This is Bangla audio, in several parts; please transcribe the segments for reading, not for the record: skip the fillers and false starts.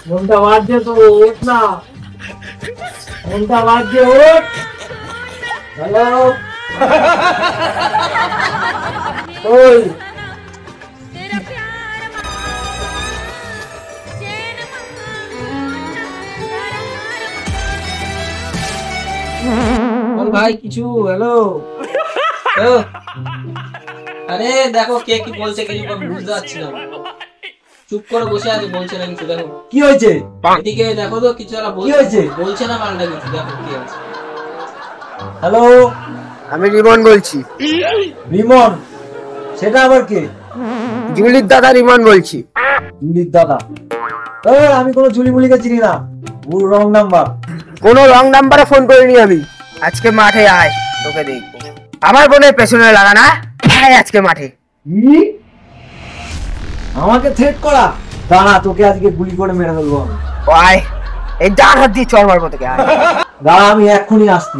ঘন্টা বাজছে তো, ওঠ না, ঘন্টা বাজছে, ওঠ। হ্যালো, ওই ভাই কিছু, হ্যালো। আরে দেখো কে কি বলছে কিছু বুঝতে পারছি না, চুপ করে বসে আছে, বলছে না কিছু। দেখো কি হয়েছে, এদিকে দেখো তো কিছু কি হয়েছে, বলছে না মালটা কিছু, দেখো কি আছে। হ্যালো, আমি রিমন বলছি। রিমন? সেটা আবার কে? জুলির দাদা রিমন বলছি। জুলির দাদা? আমি কোনো জুলি মুলিকে চিনি না, রং নাম্বার। কোনো রং নাম্বারে ফোন করিনি আমি। আজকে মাঠে আয়, তোকে দেখবো। আমার বোনের পেছনে লাগা না, আয় আজকে মাঠে। আমাকে থ্রেট করা? দাঁড়া, তোকে আজকে গুলি করে মেরে ফেলবো আমি। আয়, এই ডান হাত দিয়ে চড় মারবো তোকে। দাঁড়া, আমি এক্ষুনি আসছি।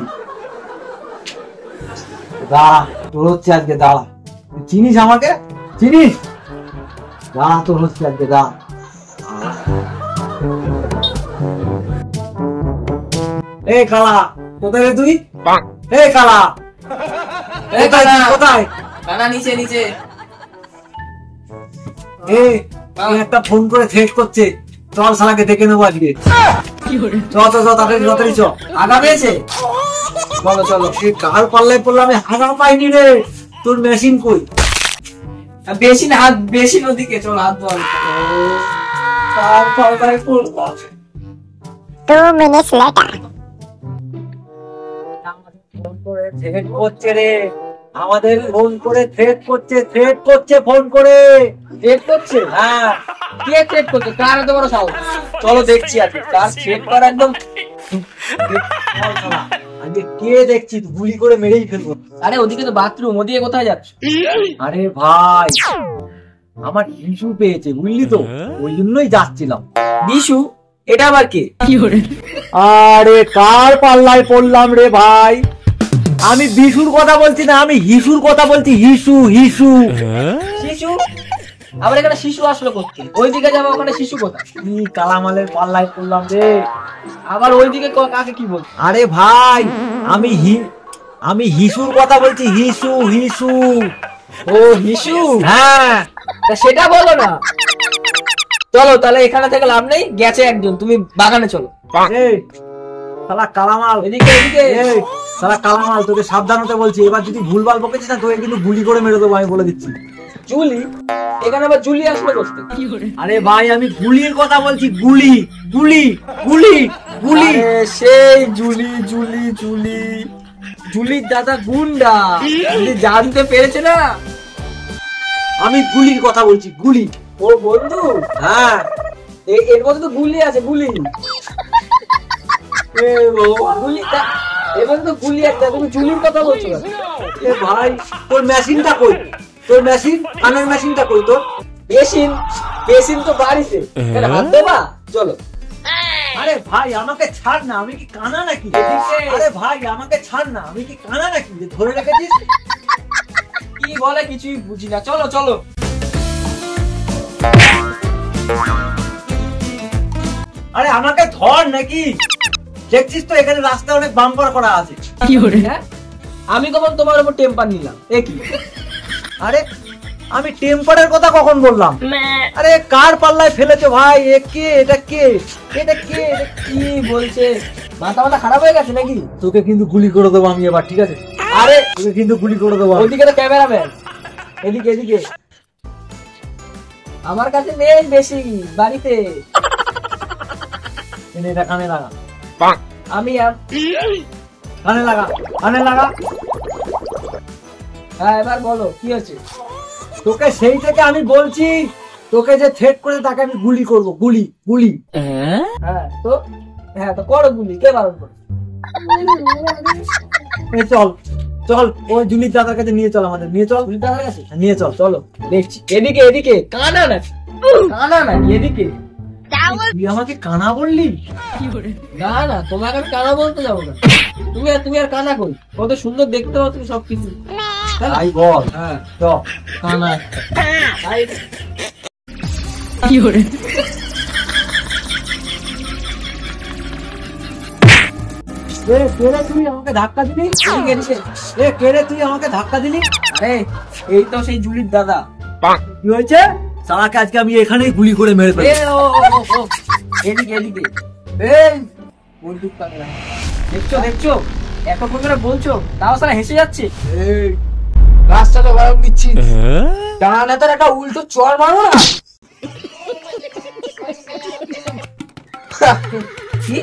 দাঁড়া, তোর হচ্ছে আজকে, দাঁড়া। চিনিস আমাকে? চিনিস? দাঁড়া, তোর হচ্ছে আজকে, দাঁড়া। এই কালা, কোথায় রে তুই? এই কালা, এই কালা কোথায়? কানা নিচে নিচে। এই একটা ফোন করে থ্রেট করছে, চল শালাকে দেখে নেবো আজকে। তাড়াতাড়ি চ, আগা পেয়েছে। চলো চলো, কার পাল্লায় পড়লো, আমি হাগা পাইনি রে। তোর মেশিন কই? বেশি না, হাত বেশি নদীকে, চল হাত ধোয়া। কার পাল্লায় পড়লো? 2 minutes later. ফোন করে থ্রেট করছে রে, আমাদের ফোন করে থ্রেট করছে ফোন করে। থ্রেট করছে? হ্যাঁ। কে থ্রেট করছে? কার এত বড় সাহস? চলো দেখছি আজকে কার থ্রেট করা। একদম আজকে কে দেখছি, গুলি করে মেরেই ফেলবো। আরে ওদিকে তো বাথরুম, ওদিকে কোথায় যাচ্ছ? আরে ভাই, আমার ইস্যু পেয়েছে বুঝলি তো, ওই জন্যই যাচ্ছিলাম। বিশু? এটা আবার কে? আরে কার পাল্লায় পড়লাম রে ভাই, আমি বিশুর কথা বলছি না, আমি হিসুর কথা বলছি। হিসু হিসু। শিশু? আবার এখানে শিশু আসলো করতে? ওইদিকে যাবো, ওখানে শিশু কোথায়? কি কালামালের পাল্লায় পড়লাম রে। আবার ওইদিকে কাকে কি বল? আরে ভাই, আমি হিসুর কথা বলছি। হিসু হিসু। ও হিসু? হ্যাঁ, তা সেটা বলো না। চলো তাহলে, এখানে থেকে লাভ নেই, গেছে একজন, তুমি বাগানে চলো। এই শালা কালামাল, এদিকে এদিকে। এই শালা কালামাল, তোকে সাবধান হতে বলছি। এবার যদি ভুলভাল বকেছিস না, তোকে কিন্তু গুলি করে মেরে দেবো, আমি বলে দিচ্ছি। জুলি? এখানে আবার জুলি আসলো করতে? আরে ভাই, আমি গুলির কথা বলছি। গুলি গুলি গুলি গুলি। সেই জুলি জুলি জুলি, জুলির দাদা গুন্ডা, জুলি জানতে পেরেছে না। আমি গুলির কথা বলছি, গুলি। ও বন্ধু? হ্যাঁ, এর মধ্যে তো গুলি আছে, গুলি। গুলি, এর মধ্যে তো গুলি আছে, তুমি জুলির কথা বলছো না? এ ভাই, তোর মেশিনটা কই? তোর মেশিন, কানের মেশিনটা কই তোর? বেসিন তো বাড়িতে, হাত দেবা। চলো। আরে ভাই, আমাকে ছাড় না, আমি কি কানা নাকি? আরে ভাই, আমাকে ছাড় না, আমি কি কানা নাকি যে ধরে রেখেছিস? কি বলে কিছুই বুঝি না, চলো চলো। আরে আমাকে ধর নাকি? দেখছিস তো এখানে রাস্তা অনেক বাম্পার করা আছে। হ্যাঁ, আমি কখন তোমার উপর টেম্পার নিলাম? এ কি? আরে আমি টেম্পারের কথা কখন বললাম? আরে কার পাল্লায় ফেলেছো ভাই? এ কে? এটা কে? এটা কে? কি বলছে? মাথা মাথা খারাপ হয়ে গেছে নাকি? তোকে কিন্তু গুলি করে দেবো আমি এবার, ঠিক আছে? আরে তোকে কিন্তু গুলি করে দেবো। ওইদিকে তো ক্যামেরাম্যান, এদিকে এদিকে। আমার কাছে নেই বেশি, বাড়িতে। এটা কানে লাগা, আমি কানে লাগা, কানে লাগা। হ্যাঁ, এবার বলো কি হচ্ছে? তোকে সেই থেকে আমি বলছি, তোকে যে থ্রেট করে তাকে আমি গুলি করবো। গুলি গুলি। হ্যাঁ তো করো গুলি, কে বারণ করে? চল চল, ওই জুলির দাদার কাছে নিয়ে চল, আমাদের নিয়ে চল। জুলির দাদার কাছে নিয়ে চল, চলো দেখছি। এদিকে এদিকে, কানা না এদিকে। তুই আমাকে কানা বললি? না, তোমাকে আমি কানা বলতে যাবো না। তুমি আর কানা কই? কত সুন্দর দেখতে পাচ্ছ সবকিছু। তাই বল। হ্যাঁ চ। কানা ভাই এ কেড়ে তুই আমাকে ধাক্কা দিলি? এ কেড়ে তুই আমাকে ধাক্কা দিলি? আরে এই তো সেই জুলির দাদা। কি হয়েছে? শালাকে আজকে আমি এখানেই গুলি করে মেরে এ ফেলবো। ও এদিকে এদিকে এই বন্দুক কাকে রাখা? দেখছো দেখছো এতক্ষণ ধরে বলছো তাও সারা হেসে যাচ্ছে। এই রাস্তা তো গরম দিচ্ছিস, ডান হাতের একটা উল্টো চর মারো না। কি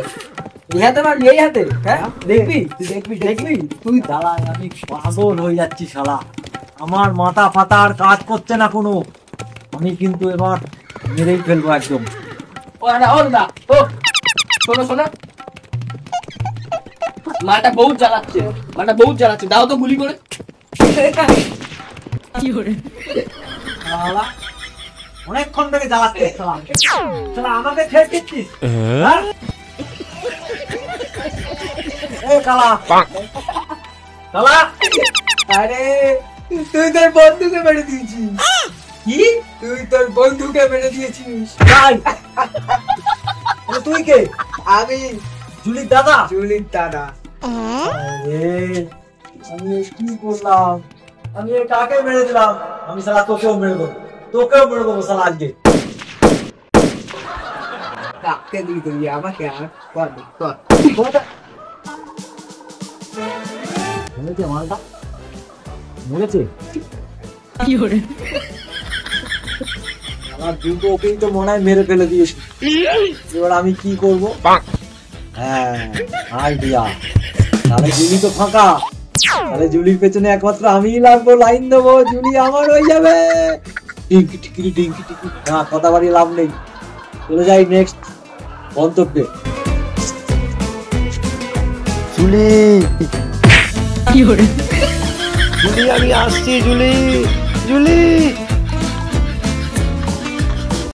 এই হাতে মারবি এই হাতে? হ্যাঁ দেখবি দেখবি দেখবি তুই দাঁড়া, আমি পাগল হয়ে যাচ্ছি শালা। আমার মাথা ফাতা আর কাজ করছে না কোনো। আমি কিন্তু এবার মেরেই ফেলবো একদম। ও না ও না ও শোনো শোনো মাটা বহুত জ্বালাচ্ছে দাও তো গুলি করে। শালা, অনেকক্ষণ থেকে জ্বালাচ্ছে শালা। শালা আমাকে ঠেক দিচ্ছিস? হ্যাঁ? এ কালা কালা, আরে তুই তোর বন্ধুকে মেরে দিয়েছিস। কি তুই তোর বন্ধুকে মেরে দিয়েছিস। তাই? তুই কে? আমি জুলির দাদা? জুলির দাদা। আরে, আমি এ কি করলাম? আমি এ কাকে মেরে দিলাম? আমি শালা তোকেও মেরে দেবো, তোকেও মেরে দেবো শালা আজকে। কাকে দিবি তুই? আমাকে? আর কর কর। মরেছে মালটা? মরেছে? আমার দুটো ওকেই তো মনে হয় মেরে ফেলে দিয়েছি। এবার আমি কি করবো? হ্যাঁ আইডিয়া, তাহলে জুলি তো ফাঁকা, তাহলে জুলির পেছনে একমাত্র আমিই লাগবো, লাইন দেবো, জুলি আমার হয়ে যাবে। টিঙ্কি টিকি টিঙ্কি টিকি। না, কথা বাড়িয়ে লাভ নেই, চলে যাই নেক্সট গন্তব্যে। জুলি জুলি, আমি আসছি জুলি, জুলি।